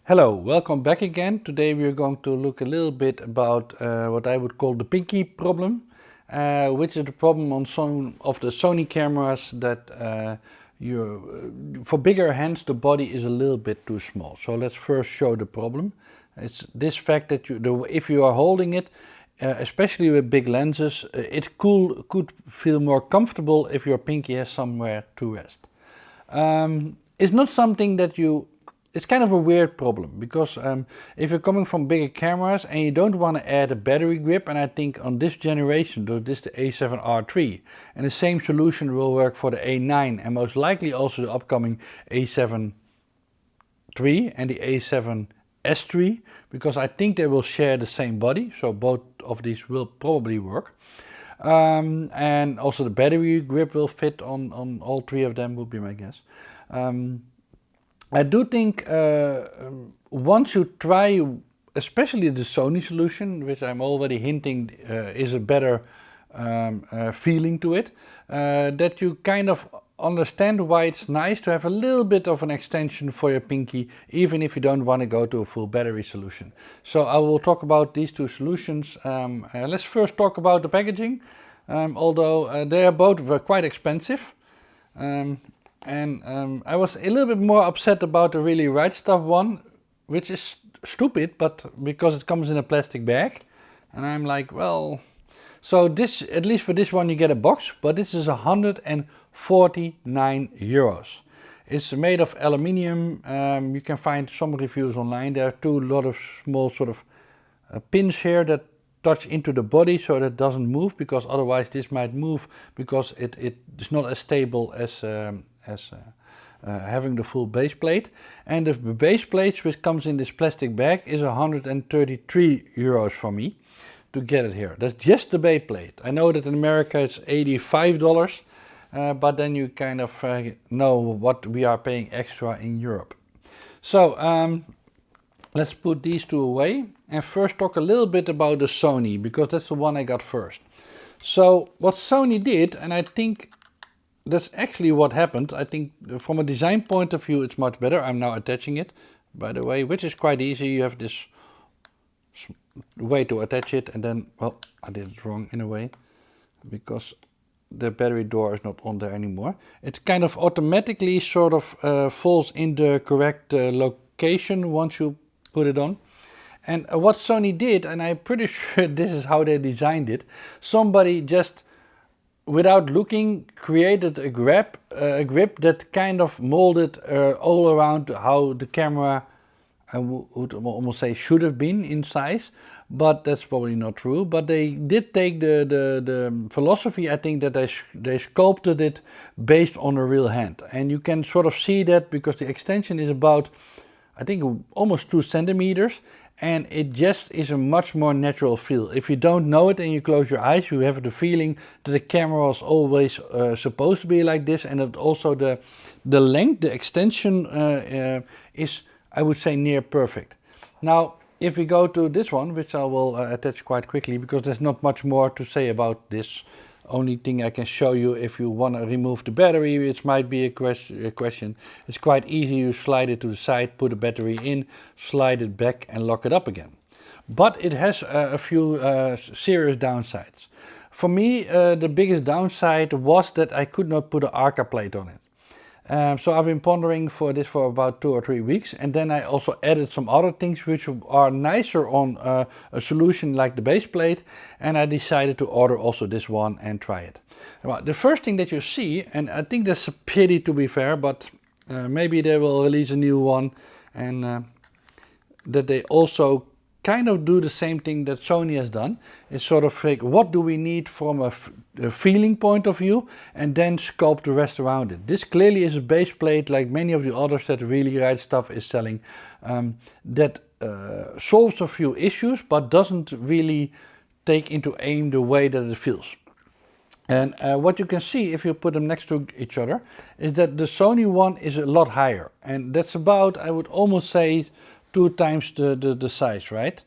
Hello, welcome back again. Today we are going to look a little bit about what I would call the pinky problem, which is the problem on some of the Sony cameras that for bigger hands the body is a little bit too small. So let's first show the problem. It's this fact that if you are holding it, especially with big lenses, it could feel more comfortable if your pinky has somewhere to rest. It's not something that it's kind of a weird problem because if you're coming from bigger cameras and you don't want to add a battery grip, and I think on this generation, this is the A7R III, and the same solution will work for the A9 and most likely also the upcoming A7 III and the A7S III, because I think they will share the same body, so both of these will probably work. And also the battery grip will fit on all three of them, would be my guess. I do think once you try, especially the Sony solution, which I'm already hinting is a better feeling to it, that you kind of understand why it's nice to have a little bit of an extension for your pinky, even if you don't want to go to a full battery solution. So I will talk about these two solutions. Let's first talk about the packaging, although they are both quite expensive. I was a little bit more upset about the Really Right Stuff one, which is stupid, but because it comes in a plastic bag. And I'm like, well, so this, at least for this one you get a box, but this is 149 euros. It's made of aluminium. You can find some reviews online. There are a lot of small sort of pins here that touch into the body so that it doesn't move, because otherwise this might move because it is not as stable as having the full base plate. And the base plate, which comes in this plastic bag, is 133 euros for me to get it here. That's just the base plate. I know that in America it's $85, but then you kind of know what we are paying extra in Europe. So let's put these two away and first talk a little bit about the Sony, because that's the one I got first. So what Sony did, and I think that's actually what happened. I think from a design point of view it's much better. I'm now attaching it, by the way, which is quite easy. You have this way to attach it, and then, well, I did it wrong in a way because the battery door is not on there anymore. It kind of automatically sort of falls in the correct location once you put it on. And what Sony did, and I'm pretty sure this is how they designed it, somebody just, without looking, created a grip that kind of molded all around how the camera, I would almost say, should have been in size, but that's probably not true. But they did take the philosophy, I think, that they sculpted it based on a real hand. And you can sort of see that because the extension is about, I think, almost 2 centimeters. And it just is a much more natural feel. If you don't know it and you close your eyes, you have the feeling that the camera was always supposed to be like this, and that also the length, the extension is, I would say, near perfect. Now, if we go to this one, which I will attach quite quickly, because there's not much more to say about this. Only thing I can show you, if you want to remove the battery, which might be a question, it's quite easy. You slide it to the side, put the battery in, slide it back and lock it up again. But it has a few serious downsides. For me, the biggest downside was that I could not put an Arca plate on it. So I've been pondering for this for about 2 or 3 weeks, and then I also added some other things which are nicer on a solution like the base plate, and I decided to order also this one and try it. Well, the first thing that you see, and I think that's a pity to be fair, but maybe they will release a new one, and that they also kind of do the same thing that Sony has done. It's sort of like, what do we need from a feeling point of view, and then sculpt the rest around it. This clearly is a base plate, like many of the others that Really Right Stuff is selling, that solves a few issues but doesn't really take into aim the way that it feels. And what you can see if you put them next to each other is that the Sony one is a lot higher, and that's about, I would almost say, 2 times the size, right?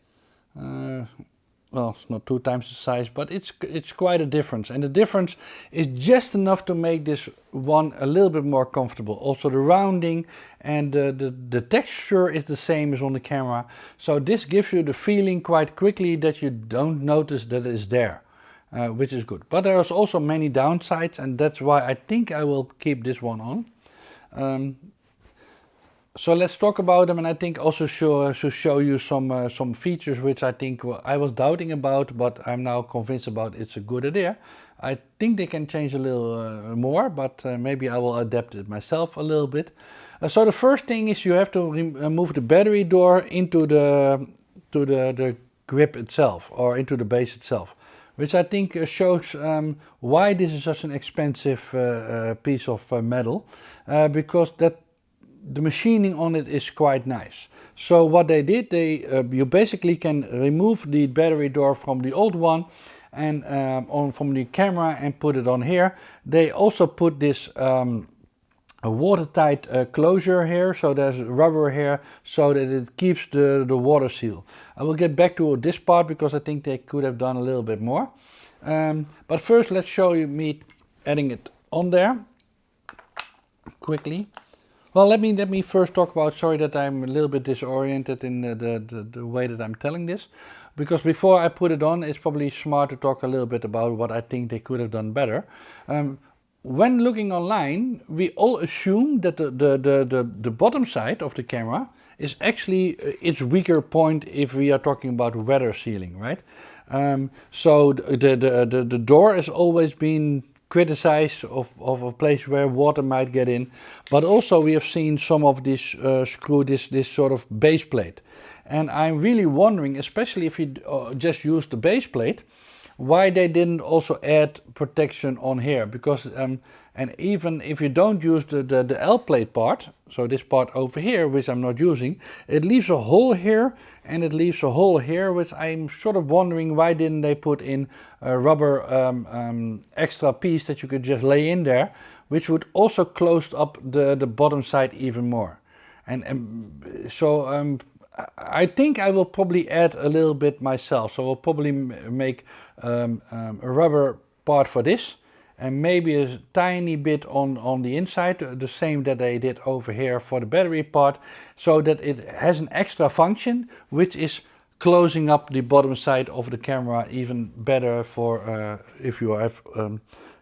well, it's not 2 times the size, but it's quite a difference. And the difference is just enough to make this one a little bit more comfortable. Also the rounding and the texture is the same as on the camera. So this gives you the feeling quite quickly that you don't notice that it's there, which is good. But there's also many downsides, and that's why I think I will keep this one on. So let's talk about them, and I think also show you some features which I think I was doubting about, but I'm now convinced about it's a good idea. I think they can change a little more, but maybe I will adapt it myself a little bit. So the first thing is you have to move the battery door into the grip itself, or into the base itself, which I think shows why this is such an expensive piece of metal, because the machining on it is quite nice. So what they did, you basically can remove the battery door from the old one and from the camera and put it on here. They also put this a watertight closure here, so there's rubber here so that it keeps the water seal. I will get back to this part because I think they could have done a little bit more. But first let's show you me adding it on there quickly. Well, let me first talk about, sorry that I'm a little bit disoriented in the way that I'm telling this, because before I put it on, it's probably smart to talk a little bit about what I think they could have done better. When looking online, we all assume that the bottom side of the camera is actually its weaker point if we are talking about weather sealing, right? So the door has always been criticized of a place where water might get in, but also we have seen some of this this sort of base plate, and I'm really wondering, especially if you just use the base plate, why they didn't also add protection on here, because and even if you don't use the L plate part, so this part over here, which I'm not using, it leaves a hole here and it leaves a hole here, which I'm sort of wondering why didn't they put in a rubber extra piece that you could just lay in there, which would also close up the bottom side even more. And so I think I will probably add a little bit myself, so I'll probably make a rubber part for this, and maybe a tiny bit on the inside, the same that they did over here for the battery part, so that it has an extra function, which is closing up the bottom side of the camera even better for if you have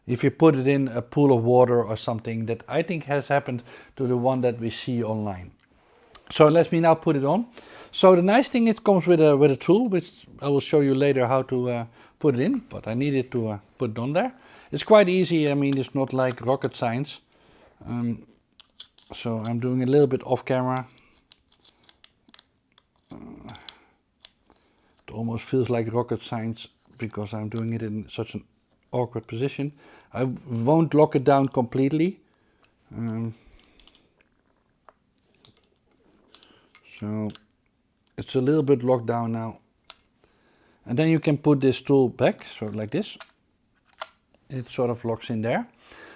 if you put it in a pool of water or something, that I think has happened to the one that we see online. So let me now put it on. So the nice thing, it comes with a tool, which I will show you later how to put it in, but I needed to put it on there. It's quite easy, I mean, it's not like rocket science. So I'm doing a little bit off camera. It almost feels like rocket science because I'm doing it in such an awkward position. I won't lock it down completely. So it's a little bit locked down now. And then you can put this tool back, so like this. It sort of locks in there.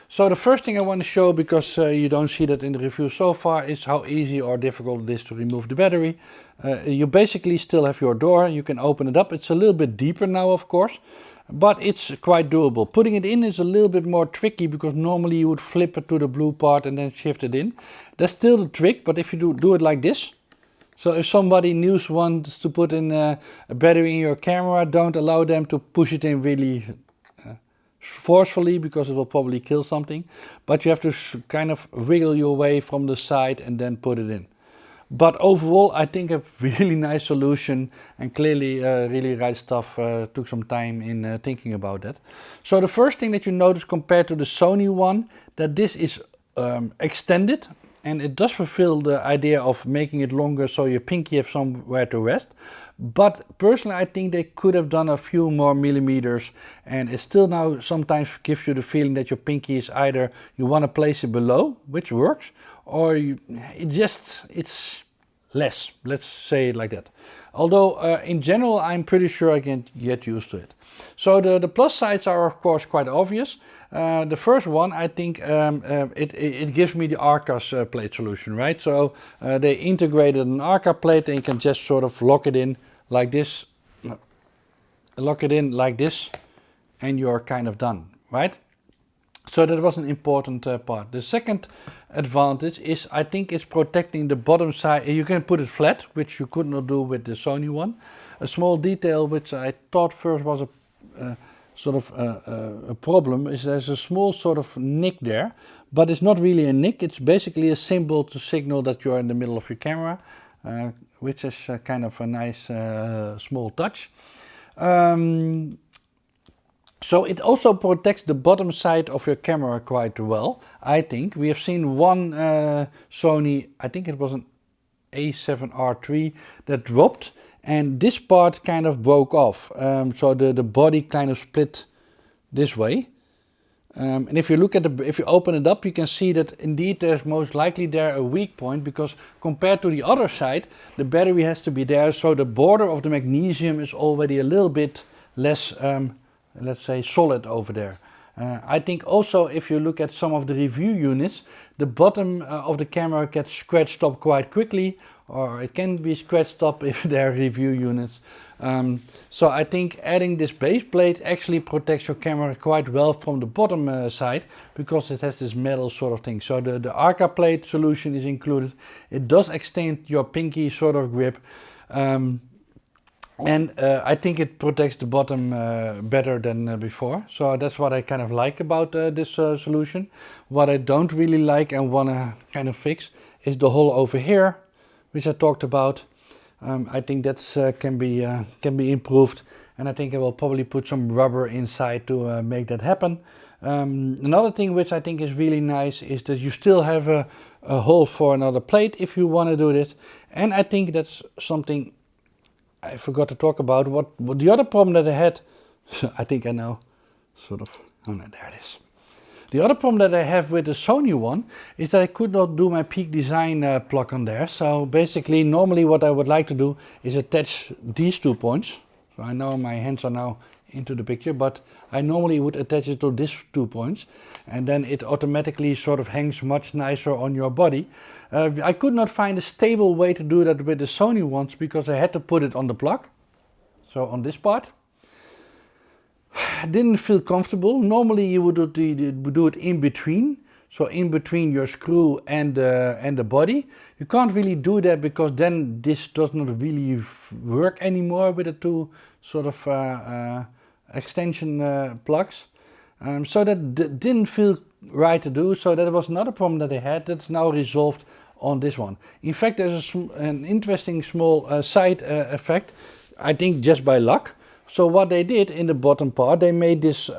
So the first thing I want to show, because you don't see that in the review so far, is how easy or difficult it is to remove the battery. You basically still have your door, you can open it up. It's a little bit deeper now, of course, but it's quite doable. Putting it in is a little bit more tricky, because normally you would flip it to the blue part and then shift it in. That's still the trick, but if you do it like this, so if somebody new wants to put in a battery in your camera, don't allow them to push it in really forcefully, because it will probably kill something. But you have to kind of wiggle your way from the side and then put it in. But overall, I think a really nice solution, and clearly really right stuff. Took some time in thinking about that. So the first thing that you notice compared to the Sony one, that this is extended. And it does fulfill the idea of making it longer so your pinky have somewhere to rest. But personally, I think they could have done a few more millimeters, and it still now sometimes gives you the feeling that your pinky is either you want to place it below, which works, or it's less, let's say it like that. Although in general, I'm pretty sure I can get used to it. So the plus sides are of course quite obvious. The first one, I think it gives me the Arcas plate solution, right? So they integrated an Arca plate, and you can just sort of lock it in like this. lock it in like this, and you're kind of done, right? So that was an important part. The second advantage is, I think, it's protecting the bottom side. You can put it flat, which you could not do with the Sony one. A small detail which I thought first was a sort of a problem is there's a small sort of nick there, but it's not really a nick. It's basically a symbol to signal that you're in the middle of your camera, which is kind of a nice small touch. So it also protects the bottom side of your camera quite well, I think. We have seen one Sony, I think it was an A7R III, that dropped, and this part kind of broke off. So the body kind of split this way. And if you look at if you open it up, you can see that indeed there's most likely there a weak point, because compared to the other side, the battery has to be there, so the border of the magnesium is already a little bit less let's say solid over there. I think also if you look at some of the review units, the bottom of the camera gets scratched up quite quickly, or it can be scratched up if they're review units. So I think adding this base plate actually protects your camera quite well from the bottom side, because it has this metal sort of thing. So the Arca plate solution is included. It does extend your pinky sort of grip. And I think it protects the bottom better than before. So that's what I kind of like about this solution. What I don't really like and want to kind of fix is the hole over here, which I talked about. I think that's can be improved, and I think I will probably put some rubber inside to make that happen. Another thing which I think is really nice is that you still have a hole for another plate if you want to do this. And I think that's something I forgot to talk about. What the other problem that I had, I think I know, sort of, oh no, there it is. The other problem that I have with the Sony one is that I could not do my Peak Design plug on there. So basically, normally what I would like to do is attach these 2 points. So I know my hands are now into the picture, but I normally would attach it to these 2 points, and then it automatically sort of hangs much nicer on your body. I could not find a stable way to do that with the Sony ones, because I had to put it on the plug, so on this part. Didn't feel comfortable. Normally you would do it in between, so in between your screw and the body. You can't really do that, because then this does not really work anymore with the 2 sort of extension plugs. So that didn't feel right to do. So that was another problem that I had. That's now resolved on this one. In fact, there's an interesting small side effect, I think just by luck. So what they did in the bottom part, they made this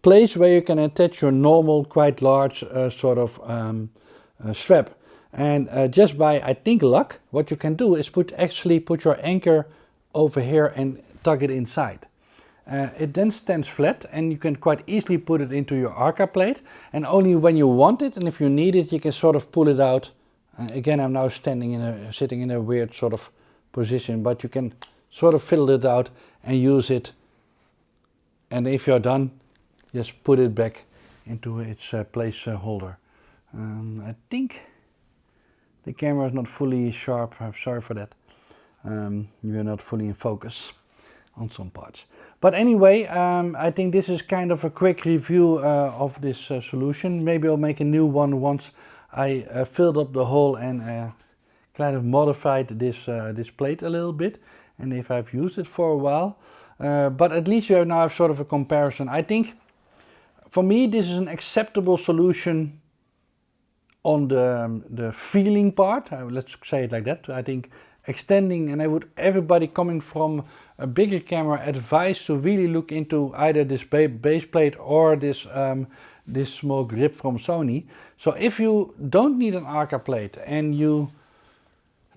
place where you can attach your normal, quite large sort of strap. And just by, I think, luck, what you can do is actually put your anchor over here and tuck it inside. It then stands flat, and you can quite easily put it into your Arca plate, and only when you want it and if you need it, you can sort of pull it out. Again, I'm now sitting in a weird sort of position, but you can sort of fiddle it out and use it, and if you're done, just put it back into its place holder. I think the camera is not fully sharp. I'm sorry for that. You're not fully in focus on some parts. But anyway, I think this is kind of a quick review of this solution. Maybe I'll make a new one once I filled up the hole and kind of modified this plate a little bit, and if I've used it for a while. But at least you now have sort of a comparison. I think for me this is an acceptable solution on the feeling part. Let's say it like that. I think extending, and I would everybody coming from a bigger camera advise to really look into either this base plate or this this small grip from Sony. So if you don't need an Arca plate and you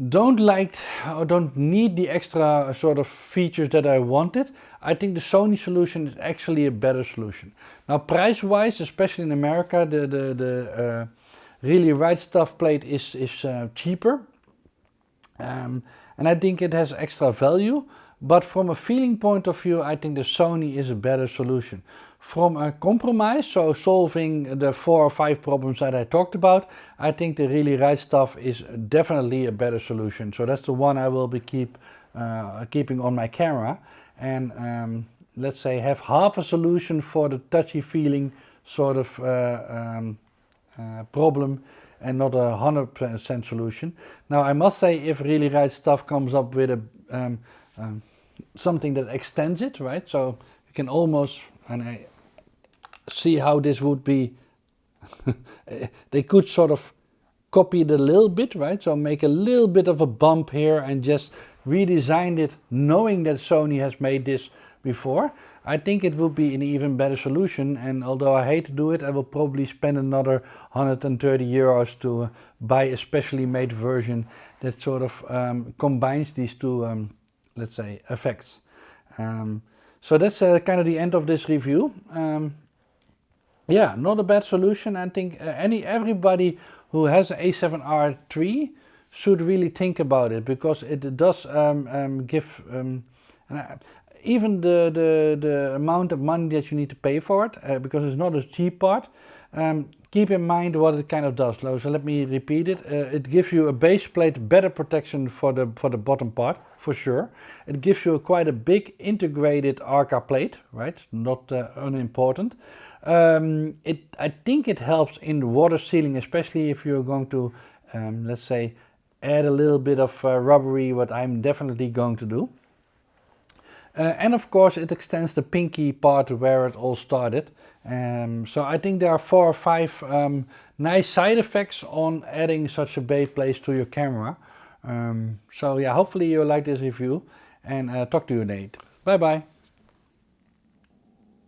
don't like or don't need the extra sort of features that I wanted, I think the Sony solution is actually a better solution. Now price wise, especially in America, the Really Right Stuff plate is cheaper, and I think it has extra value. But from a feeling point of view, I think the Sony is a better solution. From a compromise, so solving the 4 or 5 problems that I talked about, I think the Really Right Stuff is definitely a better solution. So that's the one I will keep keeping on my camera, and let's say have half a solution for the touchy feeling sort of problem, and not a 100% solution. Now I must say, if Really Right Stuff comes up with a something that extends it, right? So you can almost, and I see how this would be. They could sort of copy it a little bit, right? So make a little bit of a bump here and just redesign it, knowing that Sony has made this before. I think it will be an even better solution, and although I hate to do it, I will probably spend another 130 euros to buy a specially made version that sort of combines these two, let's say, effects. So that's kind of the end of this review. Yeah, not a bad solution. I think everybody who has an A7R III should really think about it, because it does give even the amount of money that you need to pay for it, because it's not a cheap part. Keep in mind what it kind of does. So let me repeat it. It gives you a base plate, better protection for the bottom part, for sure. It gives you quite a big integrated Arca plate, right? Not unimportant. I think it helps in water sealing, especially if you're going to, let's say, add a little bit of rubbery, what I'm definitely going to do. And of course it extends the pinky part where it all started. So I think there are 4 or 5 nice side effects on adding such a base plate to your camera. So yeah, hopefully you like this review, and talk to you later. Bye bye.